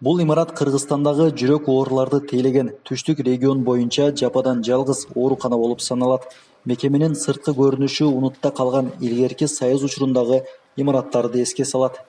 Бул имарат Кыргызстандагы жүрөк ооруларды тейлеген түштүк регион боюнча жападан жалгыз оорукана болуп саналат. Мекеменин сырткы көрүнүшү унутта калган илгерки Союз учурундагы имараттарды эске салат.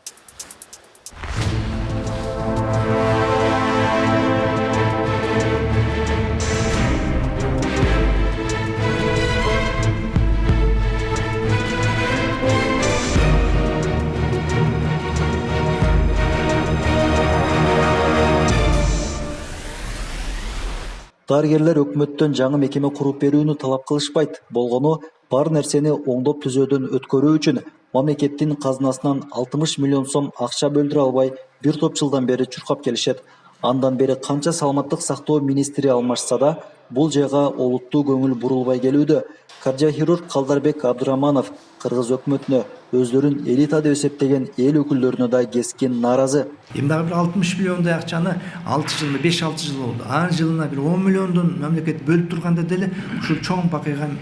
Дарыгерлер өкмөттөн жаңы мекеме куруп берүүнү талап кылышпайт. Болгону бар нерсени оңдоп түзөөдөн өткөрүү үчүн мамлекеттин казынасынан 60 миллион сом акча бөлдүрө албай бир топ жылдан бери чуркап келишет. Андан бери канча саламаттык сактоо министри алмашса да, бул жайга олуттуу көңүл бурулбай келүүдө. Кардиохирург Калдарбек Абдураманов кыргыз өкмөтүнө өздөрүн элита деп эсептеген эл өкүлдөрүнө да кескин нааразы. Эми дагы бир 60 миллиондой акчаны 6 жыл, 5-6 жыл болду. Анын жылына бир 10 миллиондон мамлекет бөлүп турганда деле ушул чоң бакыйган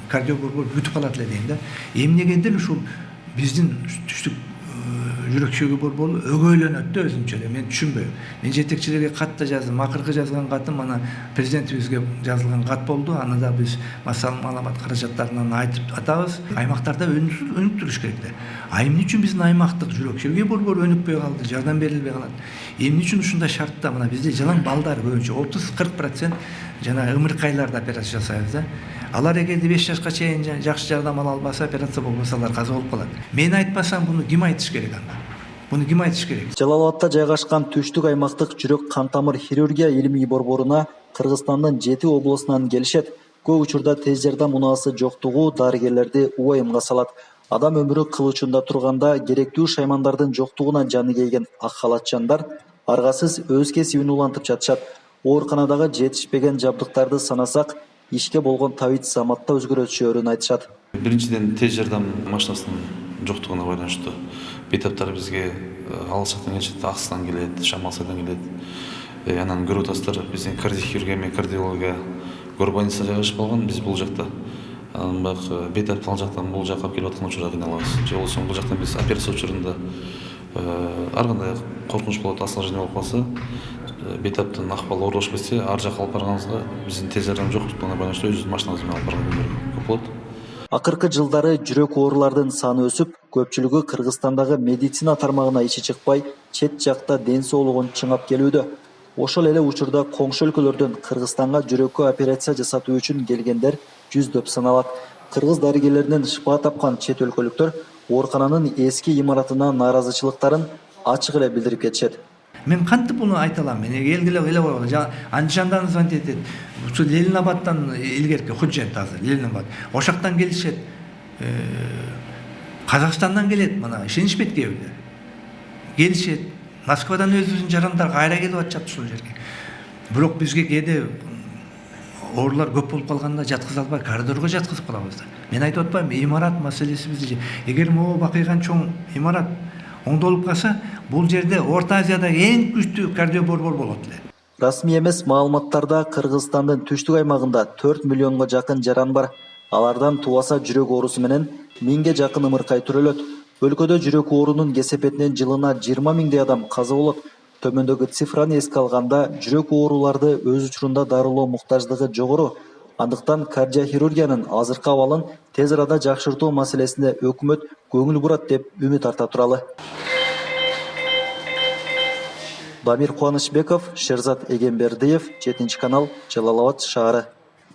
кардиохирург бүтүп калат эле дейм да. Эмнеге деле ушул биздин түштүк жүрөк шүйгү борбору өгөйлөнөт да өзүнчө эле. Мен түшүнбөйм. Мен жетекчилерге кат да жаздым. Акыркы жазган катым ана президентибизге жазылган кат болду. Аны да биз маалымат каражаттарынан айтып атабыз. Аймактарда өнүктүрүш керек да. Эмне үчүн биздин аймактык жүрөк шүйгү борбору өнүкпөй калды, жардам берилбей калат? Эмне үчүн ушундай шартта мына бизде жалаң балдар көбүнчө 30-40% жана ымыркайларда операция жасайбыз да. Алар эгерде 5 жашка чейин жакшы жардам ала албаса, операция болбосо алар каза болуп калат. Мен айтпасам буну ким айтыш керек анда? Буну ким айтыш керек? Жалал Абадта жайгашкан түштүк аймактык жүрөк кан тамыр хирургия илимий борборуна Кыргызстандын 7 облусунан келишет. Көп учурда тез жардам унаасы жоктугу дарыгерлерди убайымга салат. Адам өмүрү кыл учунда турганда керектүү шаймандардын жоктугуна жаны келген ак халатчандар аргасыз өз кесибин улантып жатышат. Ооруканадагы жетишпеген жабдыктарды санасак, ишке болгон табит заматта өзгөрүшөөрүн айтышат. Биринчиден тез жардам машинасынын жоктугуна байланыштуу. Бейтаптар бизге алыс жактан келишет, Аксыдан келет, Шамалсайдан келет. Анан көрүп атасыздар, биздин кардиохирургия менен кардиология горбаница жайгашып калган, биз бул жакта. Анан бейтап ал жактан бул жакка келип аткан учурда кыйналабыз. Же болбосо бул жактан биз операция учурунда ар кандай коркунуч болот, осложнение болуп калса, бейтаптын акыбалы оорлошуп кетсе, ар жакка алып барганыбызда биздин тез жардам жоктугуна байланыштуу өзүбүздүн машинабыз менен алып барган күндөр көп болот. Акыркы жылдары жүрөк оорулардын саны өсүп, көпчүлүгү Кыргызстандагы медицина тармагына ичи чыкпай, чет жакта ден соолугун чыңап келүүдө. Ошол эле учурда коңшу өлкөлөрдөн Кыргызстанга жүрөккө операция жасатуу үчүн келгендер жүздөп саналат. Кыргыз дарыгерлеринен шыпа тапкан чет өлкөлүктөр оорукананын эски имаратына нааразычылыктарын ачык эле билдирип кетишет. Мен кантип буну айта алам? Мен элгиле эле Андижандан звонить этет. Ушу Ленинабадтан илгерки Худжент азыр Ленинабад. Ошактан келишет. Казакстандан келет, мына ишенишпейт кээ бирлер. Келишет. Москвадан өзүбүздүн жарандар кайра келип атышат ушул жерге. Бирок бизге кээде оорулар көп болуп калганда жаткыза албай коридорго жаткызып калабыз да. Мен айтып атпайм, имарат маселеси бизде. Эгер могу бакыйган чоң имарат оңдолуп калса, бул жерде Орто Азиядагы эң күчтүү кардиоборбор болот эле. Расмий эмес маалыматтарда Кыргызстандын түштүк аймагында 4 миллионго жакын жаран бар. Алардан тубаса жүрөк оорусу менен 1000ге жакын ымыркай төрөлөт. Өлкөдө жүрөк оорунун кесепетинен жылына 20 миңдей адам каза болот. Төмөндөгү цифраны эске алганда, жүрөк ооруларды өз учурунда дарылоо муктаждыгы жогору. Андыктан кардиохирургиянын азыркы абалын тез арада жакшыртуу маселесине өкмөт көңүл бурат деп үмүт арта туралы. Дамир Кубанычбеков, Шерзат Эгембердиев, 7 канал, Жалал Абад шаары.